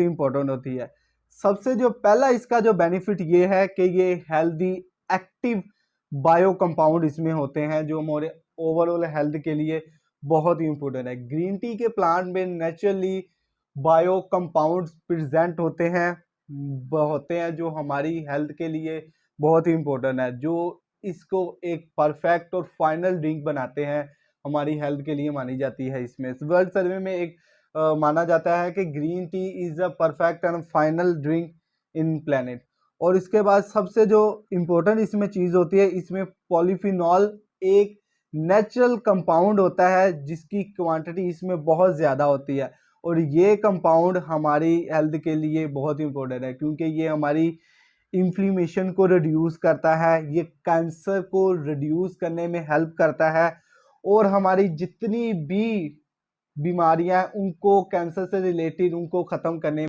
Important होती है। सबसे जो पहला इसका जो बेनिफिट ये है कि ये हेल्दी एक्टिव बायो कंपाउंड इसमें होते हैं जो हमारे ओवरऑल हेल्थ के लिए बहुत ही इम्पोर्टेंट है। ग्रीन टी के प्लांट में नेचुरली बायो कंपाउंड्स प्रेजेंट होते हैं जो हमारी हेल्थ के लिए बहुत ही इम्पोर्टेंट है, जो इसको एक परफेक्ट और फाइनल ड्रिंक बनाते हैं, हमारी हेल्थ के लिए मानी जाती है। इसमें वर्ल्ड सर्वे में एक माना जाता है कि green tea is a perfect and final drink in planet. और इसके बाद सबसे जो इम्पोर्टेंट इसमें चीज़ होती है, इसमें पॉलीफिनॉल एक नेचुरल कंपाउंड होता है जिसकी क्वांटिटी इसमें बहुत ज़्यादा होती है, और ये कंपाउंड हमारी हेल्थ के लिए बहुत इंपॉर्टेंट है क्योंकि ये हमारी इन्फ्लेमेशन को रिड्यूस करता है, ये कैंसर को रिड्यूस करने में हेल्प करता है, और हमारी जितनी भी बीमारियां उनको कैंसर से रिलेटेड उनको ख़त्म करने